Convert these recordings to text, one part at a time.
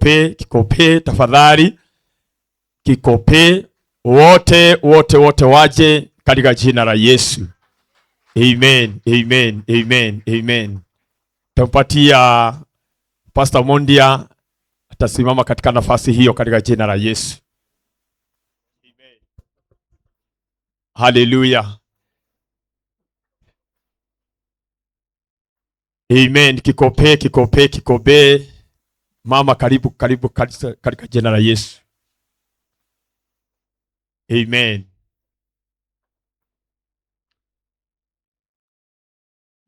kikope tafadhali. Kikope wote waje katika jina la Yesu. Amen, amen, amen, amen. Tumpatia Pastor Mondia, atasimama katika nafasi hiyo katika jina la Yesu. Amen. Hallelujah. Amen. Kikope. Mama karibu katika jina la Yesu. Amen.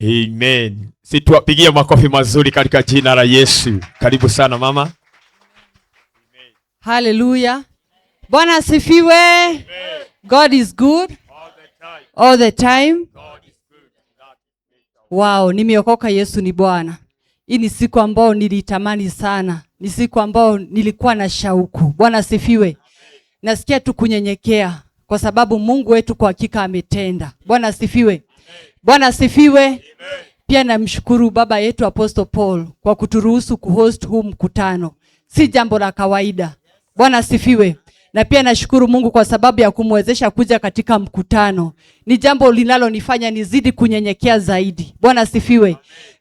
Amen. Situwapigie makofi mazuri katika jina la Yesu. Karibu sana mama. Amen. Hallelujah. Bwana asifiwe. Amen. God is good. All the time. God is good. Wow, nimeokoka, Yesu ni Bwana. Hii ni siku ambayo nilitamani sana. Ni siku ambayo nilikuwa na shauku. Bwana asifiwe. Nasikia tu kunyenyekea kwa sababu Mungu wetu kwa hakika ametenda. Bwana asifiwe. Bwana asifiwe. Pia namshukuru baba yetu Apostle Paul kwa kuturuhusu kuhost huu mkutano. Si jambo la kawaida. Bwana asifiwe. Na pia nashukuru Mungu kwa sababu ya kumwezesha kuja katika mkutano. Ni jambo linalonifanya nizidi kunyenyekea zaidi. Bwana asifiwe.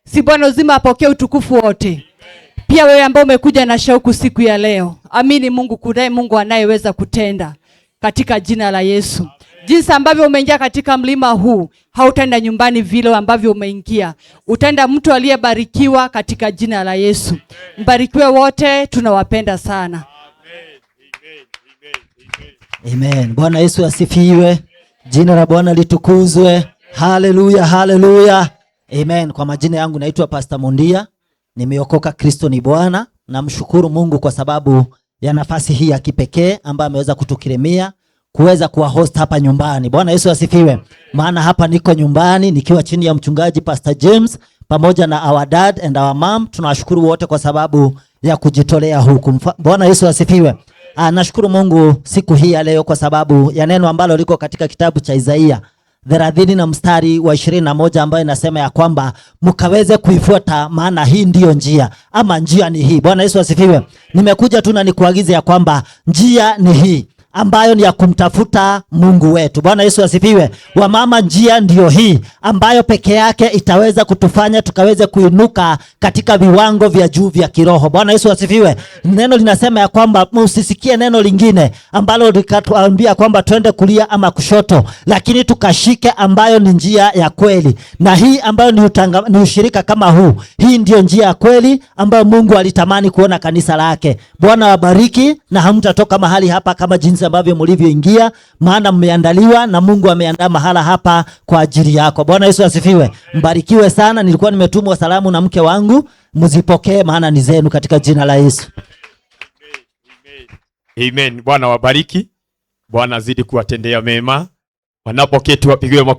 Si Bwana uzima apokee utukufu wote. Pia wewe ambao umekuja na shauku siku ya leo, amini Mungu kunaye Mungu anayeweza kutenda katika jina la Yesu. Jinsi ambavyo umeingia katika mlima huu, hautaenda nyumbani vile ambavyo umeingia. Utaenda mtu aliyebarikiwa katika jina la Yesu. Mbarikiwe wote, tunawapenda sana. Amen. Bwana Yesu asifiwe. Jina la Bwana litukuzwe. Haleluya, haleluya. Amen. Kwa majina yangu naitwa Pastor Mondia. Nimeokoka, Kristo ni Bwana. Namshukuru Mungu kwa sababu ya nafasi hii ya kipekee ambayo ameweza kutukirimia kuweza kuwa host hapa nyumbani. Bwana Yesu asifiwe. Maana hapa niko nyumbani nikiwa chini ya mchungaji Pastor James pamoja na our dad and our mom. Tunawashukuru wote kwa sababu ya kujitolea huku. Bwana Yesu asifiwe. Nashukuru Mungu siku hii ya leo kwa sababu ya neno ambalo liko katika kitabu cha Isaia 30 na mstari wa 21 ambayo inasema ya kwamba mkaweze kuifuata, maana hii ndiyo njia, ama njia ni hii. Bwana Yesu asifiwe. Nimekuja tu na nikuagize ya kwamba njia ni hii ambayo ni ya kumtafuta Mungu wetu. Bwana Yesu asifiwe. Wamama, njia ndiyo hii ambayo peke yake itaweza kutufanya tukaweze kuinuka katika viwango vya juu vya kiroho. Bwana Yesu asifiwe. Neno linasema ya kwamba msisikie neno lingine ambalo likatuambia kwamba twende kulia ama kushoto, lakini tukashike ambayo ni njia ya kweli. Na hii ambayo ni ushirika kama huu, hii ndiyo njia ya kweli ambayo Mungu alitamani kuona kanisa lake. Bwana wabariki, na hamtatoka mahali hapa kama jinsi ambavyo mlivyoingia, maana mmeandaliwa na Mungu ameandaa mahala hapa kwa ajili yako. Bwana Yesu asifiwe. Mbarikiwe sana. Nilikuwa nimetumwa salamu na mke wangu, mzipokee maana ni zenu katika jina la Yesu. Amen. Bwana wabariki. Bwana azidi kuwatendea mema. Wanapoketi wapigiwe makofi.